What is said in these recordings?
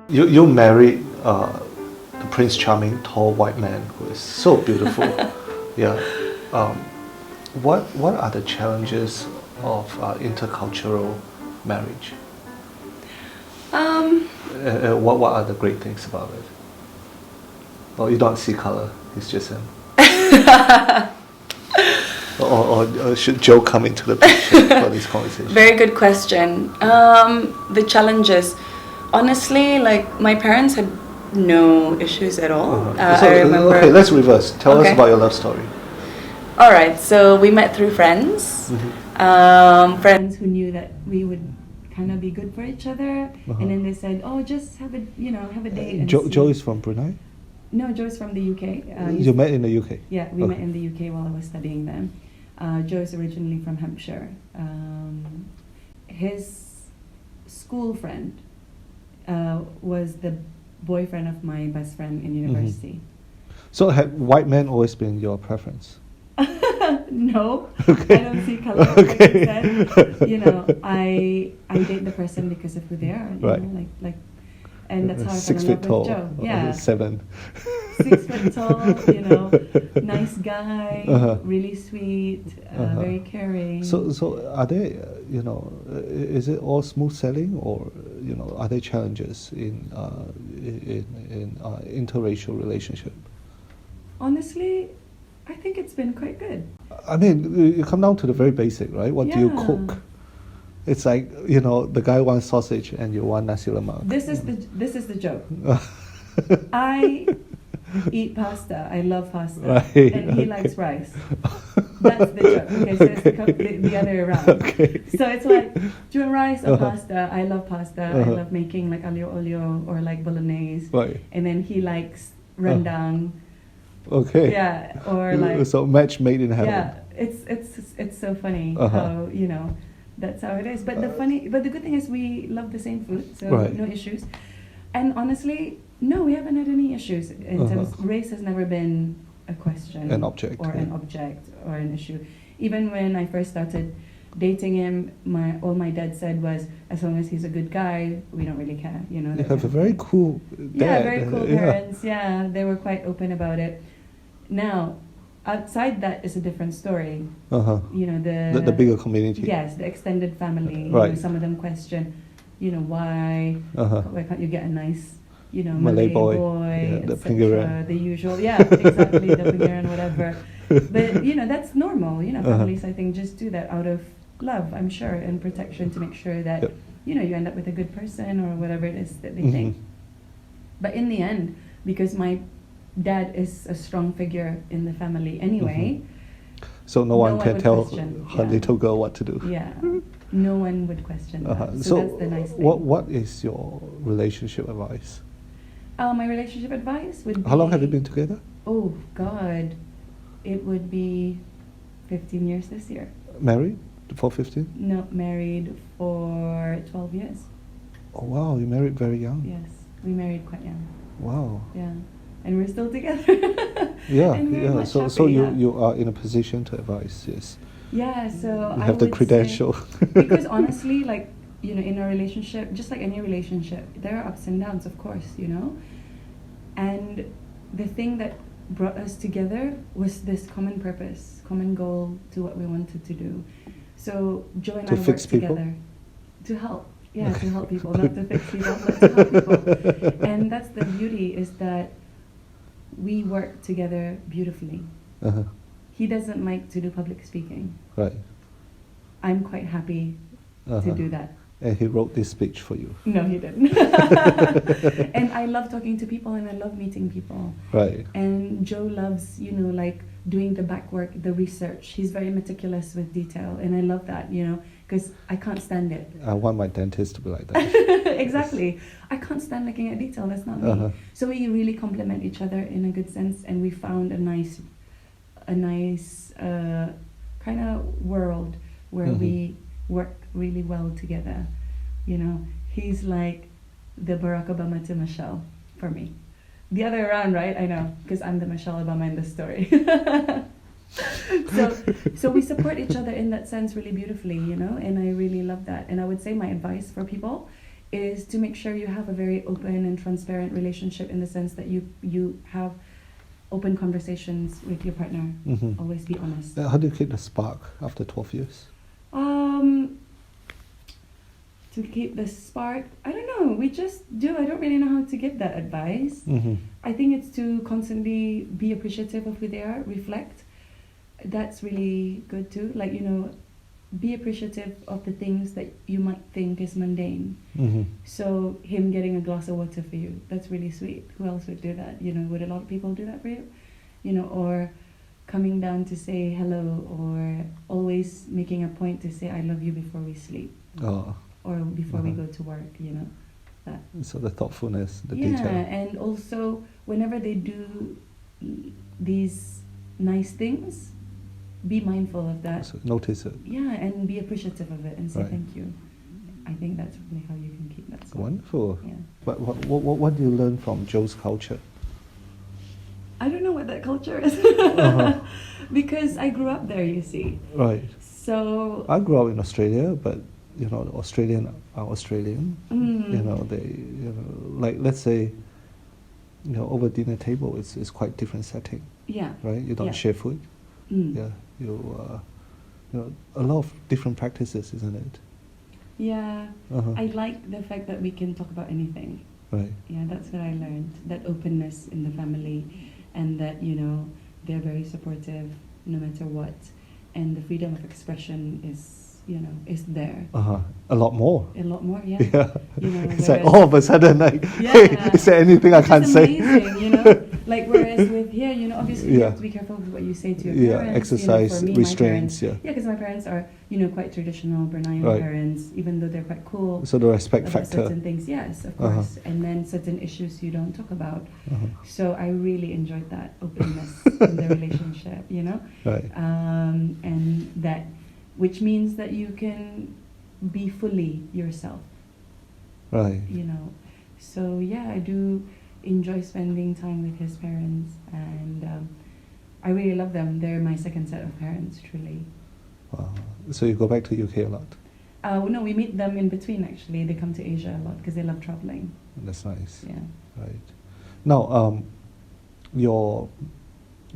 You married the Prince Charming, tall white man who is so beautiful. Yeah. Um, what are the challenges of intercultural marriage? Um, What are the great things about it? Oh, you don't see color. It's just him. Or should Joe come into the picture for this conversation? Very good question. The challenges. Honestly, like my parents had no issues at all. I remember. Okay, let's reverse. Tell us Okay. about your love story. All right, so we met through friends. Mm-hmm. Friends who knew that we would kind of be good for each other, and then they said, "Oh, just have a date." And Joe is from Brunei? No, Joe's from the UK. You met in the UK? Yeah, we met Okay. in the UK while I was studying then. Joe's originally from Hampshire. His school friend was the boyfriend of my best friend in university. So had white men always been your preference? No, Okay. I don't see color. Like I said, I date the person because of who they are. Right. And that's how I fell 6 in feet love tall. with Joe. or Yeah, 7. 6 foot tall. Nice guy, Uh-huh. really sweet, very caring. So are they, is it all smooth sailing, or are there challenges in interracial relationship? Honestly, I think it's been quite good. I mean, you come down to the very basic, right? What do you Yeah. cook? It's like the guy wants sausage and you want nasi lemak. This is the joke. I eat pasta. I love pasta, Right, and he okay. likes rice. That's the joke. Okay, so it's the other way around. Okay. So it's like, do you want rice or Uh-huh. pasta? I love pasta. I Uh-huh. love making like aglio olio or like bolognese. Right. And then he likes rendang. Okay. Yeah, or like So match made in heaven. yeah. It's so funny Uh-huh. how that's how it is. But the good thing is we love the same food, so Right. no issues. And honestly, no, we haven't had any issues in terms. Race has never been a question, An object, or yeah. an object, or an issue. Even when I first started dating him, all my dad said was, as long as he's a good guy, we don't really care. You that have a kind of very thing. cool dad. Yeah, very cool Yeah. parents. Yeah, they were quite open about it. Now, outside that is a different story. Uh-huh. The bigger community. Yes, the extended family. Right. Some of them question, why Uh-huh. why can't you get a nice, Malay boy. Yeah, the etc., pinggiran. the usual. Yeah, exactly, the pinggiran, whatever. But that's normal. Families I think just do that out of love, I'm sure, and protection to make sure that Yep. you end up with a good person or whatever it is that they Mhm. think. But in the end, because my dad is a strong figure in the family anyway. So no one can would tell question, her yeah. little girl what to do. Yeah, no one would question Uh-huh. that. So That's the nice thing. what is your relationship advice? My relationship advice would be... How long have you been together? Oh, God. It would be 15 years this year. Married for 15? No, married for 12 years. Oh wow, you married very young. Yes, we married quite young. Wow. Yeah, and we're still together. Yeah, And very yeah. much So happy, you yeah. you are in a position to advise. Yes. Yeah, so You I have the would say- credential. because honestly, like, in a relationship, just like any relationship, there are ups and downs, of course, And the thing that brought us together was this common purpose, common goal to what we wanted to do. So Joe and To I fix worked people? together to help. Yeah, to help people, not to fix people, but to help people. And that's the beauty, is that we work together beautifully. Uh-huh. He doesn't like to do public speaking. Right. I'm quite happy to Uh-huh. do that. And he wrote this speech for you. No, he didn't. And I love talking to people, and I love meeting people. Right. And Joe loves, like doing the back work, the research. He's very meticulous with detail, and I love that, because I can't stand it. I want my dentist to be like that. Exactly. I can't stand looking at detail. That's not Uh-huh. me. So we really complement each other in a good sense, and we found a nice kind of world where Mhm. we work really well together. He's like the Barack Obama to Michelle for me. The other way around, right? I know, because I'm the Michelle Obama in this story. So we support each other in that sense really beautifully, and I really love that. And I would say my advice for people is to make sure you have a very open and transparent relationship, in the sense that you have open conversations with your partner. Mhm. Always be honest. How do you keep the spark after 12 years? To keep the spark, I don't know. We just do. I don't really know how to give that advice. Mhm. I think it's to constantly be appreciative of who they are, reflect. That's really good too. Like, be appreciative of the things that you might think is mundane. Mhm. So him getting a glass of water for you, that's really sweet. Who else would do that? Would a lot of people do that for you? Or coming down to say hello, or always making a point to say I love you before we sleep, Oh, or before we Uh-huh. go to work, that. so the thoughtfulness, the Yeah, detail. and also whenever they do these nice things, be mindful of that. So notice it. Yeah, and be appreciative of it and say Right. thank you. I think that's really how you can keep that spark. Wonderful. Yeah. But what do you learn from Joe's culture? I don't know what that culture is. Uh-huh. Because I grew up there, you see. Right. So I grew up in Australia, but the Australian are Australian. mm, They like, let's say, over dinner table, it's quite different setting, yeah. right? You don't Yeah. share food. Mm. Yeah, a lot of different practices, isn't it? Yeah. Uh-huh. I like the fact that we can talk about anything. Right. Yeah, that's what I learned. That openness in the family, and that, they're very supportive no matter what. And the freedom of expression is there. A lot more. A lot more, yeah. Yeah. It's like whereas- all of a sudden, like, Yeah. hey, is there anything I Which can't is say? amazing, Like, whereas with here, obviously you Yeah. have to be careful with what you say to your Yeah, parents. exercise for me, restraints, my parents, yeah. because my parents are, quite traditional Bruneian Right. parents, even though they're quite cool. So the respect about factor. certain things, yes, of Uh-huh. course, and then certain issues you don't talk about. Uh-huh. So I really enjoyed that openness in the relationship, Right. and that, which means that you can be fully yourself, Right. So yeah, I do enjoy spending time with his parents, and I really love them. They're my second set of parents, truly. Wow. So you go back to UK a lot. No, we meet them in between, actually. They come to Asia a lot because they love traveling. That's nice. Yeah. Right. Now, your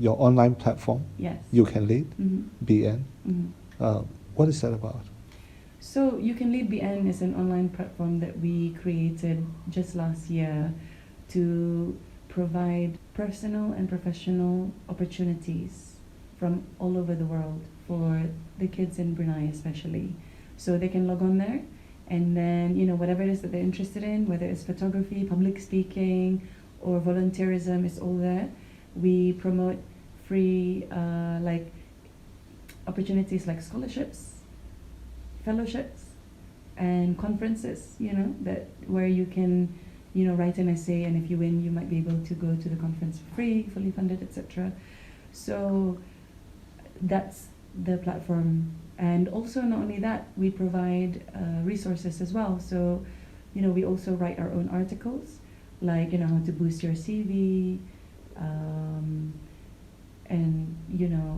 online platform, Yes. You Can Lead, Mm-hmm. BN. Mm-hmm. What is that about? So You Can Lead BN is an online platform that we created just last year to provide personal and professional opportunities from all over the world for the kids in Brunei especially. So they can log on there, and then whatever it is that they're interested in, whether it's photography, public speaking, or volunteerism, is all there. We promote free opportunities like scholarships, fellowships, and conferences, that where you can write an essay, and if you win you might be able to go to the conference for free, fully funded, etc. So that's the platform. And also, not only that, we provide resources as well. So we also write our own articles, like how to boost your CV, and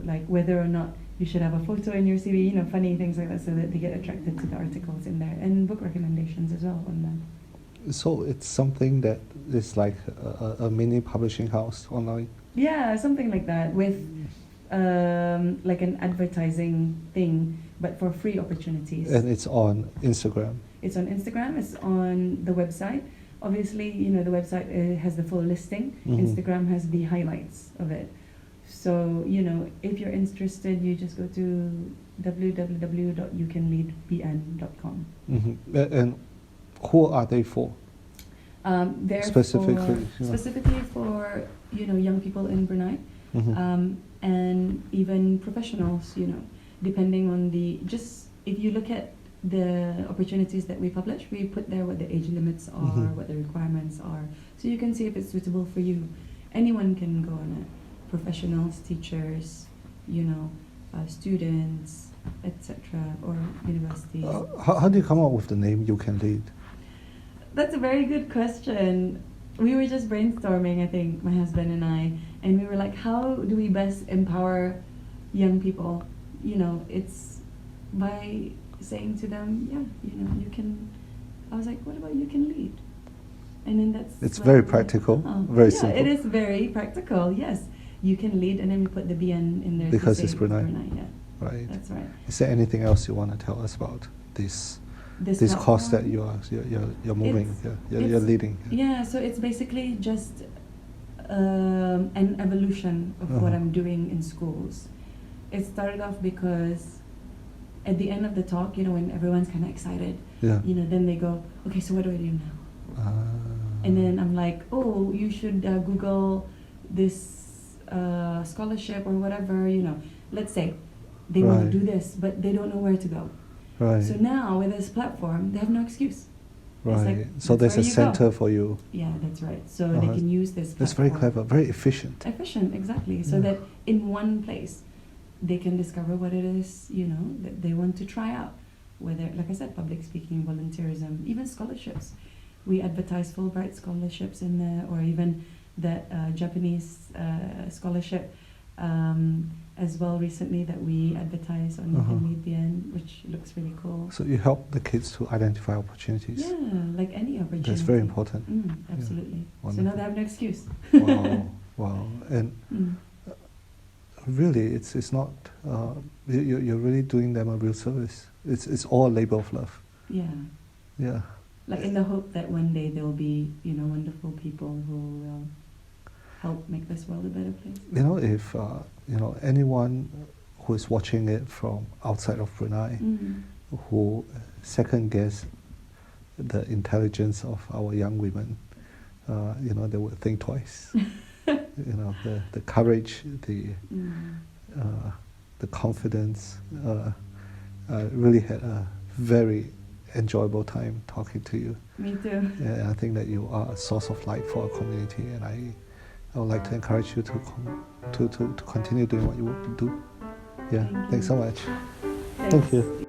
like whether or not you should have a photo in your CV, funny things like that, so that they get attracted to the articles in there, and book recommendations as well on that. So it's something that is like a mini publishing house online. Yeah, something like that, with like an advertising thing, but for free opportunities. And it's on Instagram. It's on Instagram, it's on the website. Obviously, the website has the full listing. Mhm. Instagram has the highlights of it. So, if you're interested, you just go to www.youcanleadbn.com. And who are they for? They're Specifically, specifically for young people in Brunei, Mhm. and even professionals. Depending on if you look at the opportunities that we publish, we put there what the age limits are, Mhm. what the requirements are, so you can see if it's suitable for you. Anyone can go on it. Professionals, teachers, students, etc., or universities. How do you come up with the name You Can Lead? That's a very good question. We were just brainstorming, I think, my husband and I, and we were like, how do we best empower young people? It's by saying to them, yeah, you can I was like, what about you can lead? And then that's It's like, very practical, very yeah, simple. it is very practical. Yes, you can lead, and then we put the BN in there Because to it's say Brunei. Yeah, Right. that's right. Is there anything else you want to tell us about this course that platform, you're moving, you're leading? Yeah, so it's basically just an evolution of what Uh-huh. I'm doing in schools. It started off because at the end of the talk, when everyone's kind of excited, Yeah. then they go, okay, so what do I do now? And then I'm like, oh, you should Google this scholarship or whatever, Let's say they want Right. to do this, but they don't know where to go. Right. So now with this platform, they have no excuse. It's Right. like, So that's there's where a you go. center for you. Yeah, that's right. So they can use this platform. That's very clever, very efficient. Efficient, exactly. So Yeah. that in one place, they can discover what it is, that they want to try out. Whether, like I said, public speaking, volunteerism, even scholarships. We advertise Fulbright scholarships in there, or even that Japanese scholarship as well recently that we advertise on BN, which looks really cool. So you help the kids to identify opportunities. Yeah, like any opportunity. That's very important. Absolutely. Yeah. So now they have no excuse. Wow, wow. And really, it's not, you're really doing them a real service. It's all a labor of love. Yeah. Yeah. Like in the hope that one day there'll be, wonderful people who will help make this world a better place. If, anyone who is watching it from outside of Brunei, who second guess the intelligence of our young women, they would think twice. The courage, the confidence. Really had a very enjoyable time talking to you. Me too. Yeah, I think that you are a source of light for our community, and I would like to encourage you to continue doing what you want to do. Yeah, thanks so much. Thanks. Thank you.